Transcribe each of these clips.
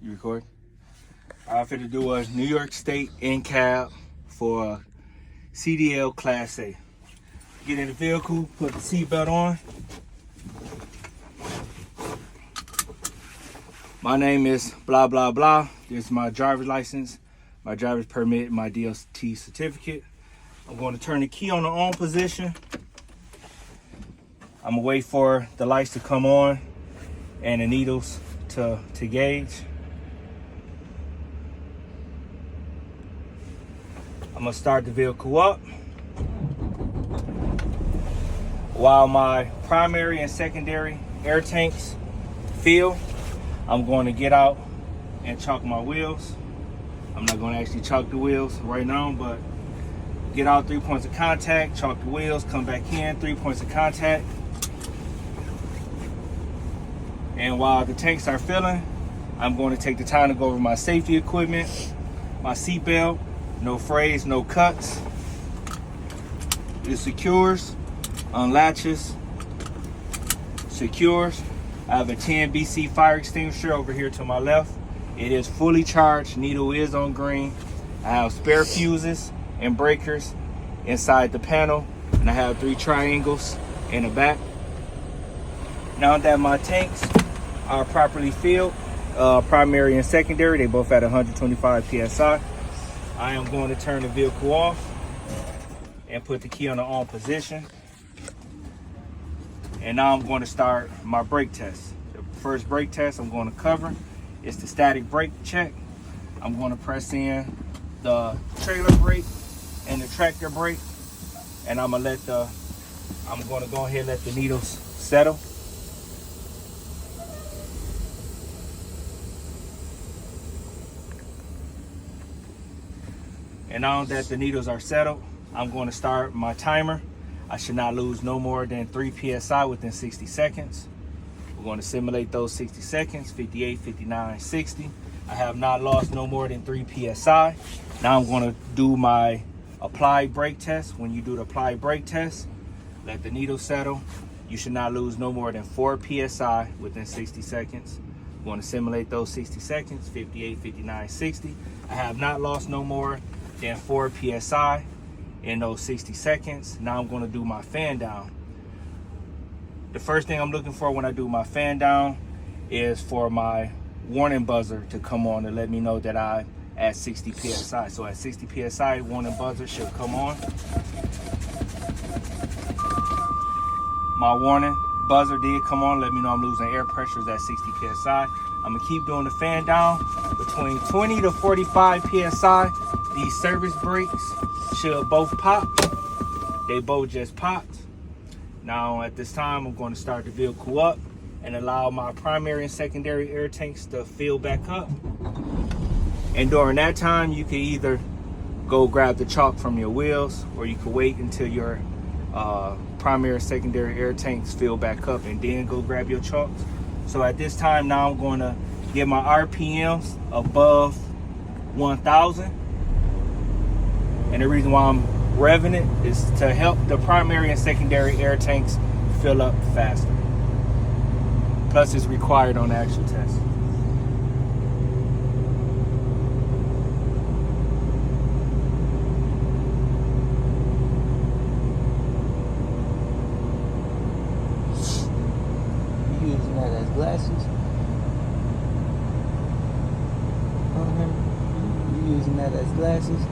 You record? I'm finna do a New York State in-cab for CDL Class A. Get in the vehicle, put the seatbelt on. My name is blah, blah, blah. This is my driver's license, my driver's permit, my DLT certificate. I'm going to turn the key on the on position. I'm gonna wait for the lights to come on and the needles to gauge. I'm gonna start the vehicle up. While my primary and secondary air tanks fill, I'm going to get out and chalk my wheels. I'm not going to actually chalk the wheels right now, but get out 3 points of contact, chalk the wheels, come back in, 3 points of contact. And while the tanks are filling, I'm going to take the time to go over my safety equipment, my seatbelt, no frays, no cuts. It secures, unlatches, secures. I have a 10 BC fire extinguisher over here to my left. It is fully charged, needle is on green. I have spare fuses and breakers inside the panel, and I have 3 triangles in the back. Now that my tanks are properly filled, primary and secondary, they both at 125 PSI, I am going to turn the vehicle off and put the key on the on position. And now I'm going to start my brake test. The first brake test I'm going to cover is the static brake check. I'm going to press in the trailer brake and the tractor brake, and I'm going to go ahead and let the needles settle. And now that the needles are settled, I'm going to start my timer. I should not lose no more than 3 PSI within 60 seconds. We're going to simulate those 60 seconds, 58, 59, 60. I have not lost no more than 3 PSI. Now I'm going to do my applied brake test. When you do the applied brake test, let the needle settle. You should not lose no more than 4 PSI within 60 seconds. I'm going to simulate those 60 seconds, 58, 59, 60. I have not lost no more than 4 PSI in those 60 seconds. Now I'm going to do my fan down. The first thing I'm looking for when I do my fan down is for my warning buzzer to come on to let me know that I'm at 60 PSI. So at 60 PSI, warning buzzer should come on. My warning buzzer did come on, let me know I'm losing air pressures at 60 PSI. I'm gonna keep doing the fan down between 20 to 45 PSI. These service brakes should both pop. They both just popped. Now at this time, I'm going to start the vehicle up and allow my primary and secondary air tanks to fill back up. And during that time, you can either go grab the chalk from your wheels, or you can wait until your primary and secondary air tanks fill back up and then go grab your chalks. So at this time now, I'm going to get my RPMs above 1,000. And the reason why I'm revving it is to help the primary and secondary air tanks fill up faster. Plus it's required on the actual test. You using that as glasses? You using that as glasses?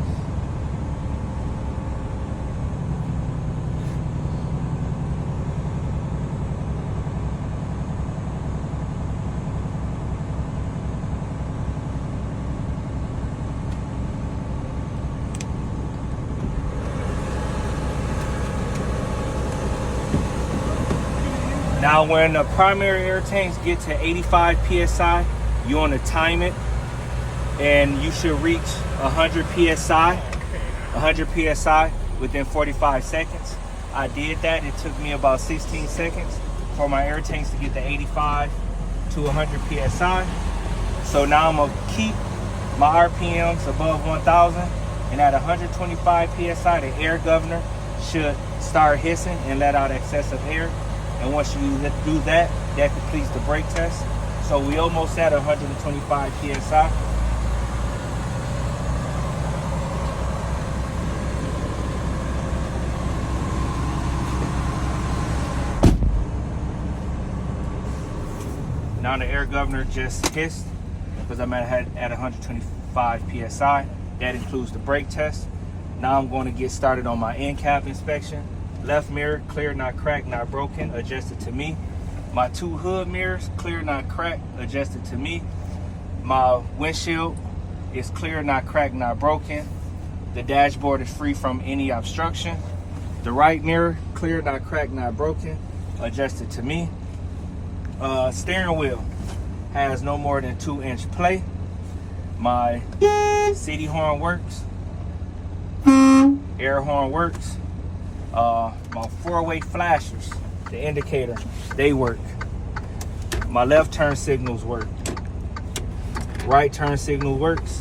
Now when the primary air tanks get to 85 PSI, you want to time it, and you should reach 100 PSI within 45 seconds. I did that. It took me about 16 seconds for my air tanks to get to 85 to 100 PSI. So now I'm gonna keep my RPMs above 1,000, and at 125 PSI, the air governor should start hissing and let out excessive air. And once you do that, that completes the brake test. So we almost at 125 PSI. Now the air governor just hissed because I'm at 125 PSI. That includes the brake test. Now I'm going to get started on my in-cab inspection. Left mirror, clear, not cracked, not broken, adjusted to me. My two hood mirrors, clear, not cracked, adjusted to me. My windshield is clear, not cracked, not broken. The dashboard is free from any obstruction. The right mirror, clear, not cracked, not broken, adjusted to me. Steering wheel has no more than 2-inch play. My CD horn works. Air horn works. My four-way flashers, the indicator, they work. My left turn signals work. Right turn signal works.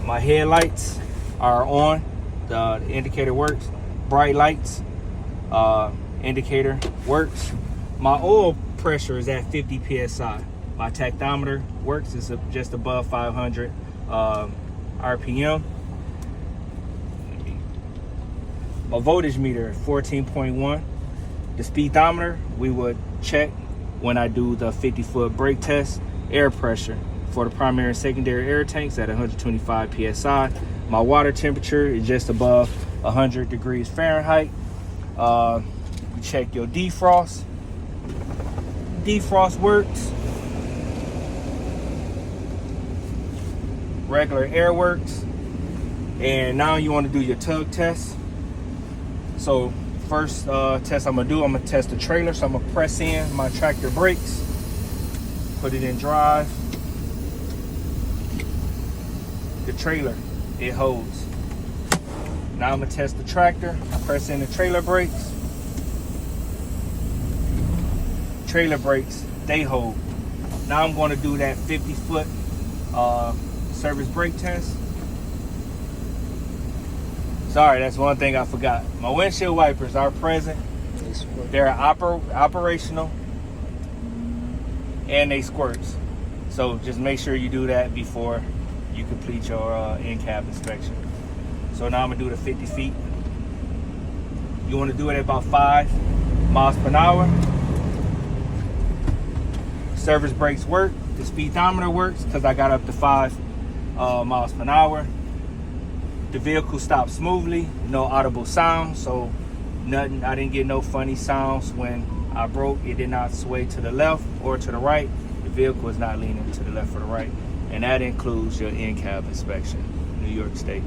My headlights are on. The indicator works. Bright lights, indicator works. My oil pressure is at 50 PSI. My tachometer works. It's just above 500 RPM. My voltage meter 14.1. The speedometer we would check when I do the 50-foot brake test. Air pressure for the primary and secondary air tanks at 125 PSI. My water temperature is just above 100 degrees Fahrenheit. You check your defrost. Defrost works. Regular air works. And now you want to do your tug test. So first test I'm gonna test the trailer. So I'm gonna press in my tractor brakes, put it in drive. The trailer, it holds. Now I'm gonna test the tractor. Press in the trailer brakes. Trailer brakes, they hold. Now I'm going to do that 50-foot service brake test. Sorry, that's one thing I forgot. My windshield wipers are present. They're operational, and they squirts. So just make sure you do that before you complete your in-cab inspection. So now I'm gonna do the 50 feet. You want to do it at about 5 miles per hour. Service brakes work. The speedometer works because I got up to 5 miles per hour. The vehicle stopped smoothly, no audible sound, so nothing. I didn't get no funny sounds when I broke. It did not sway to the left or to the right. The vehicle is not leaning to the left or the right, and that includes your in-cab inspection, New York State.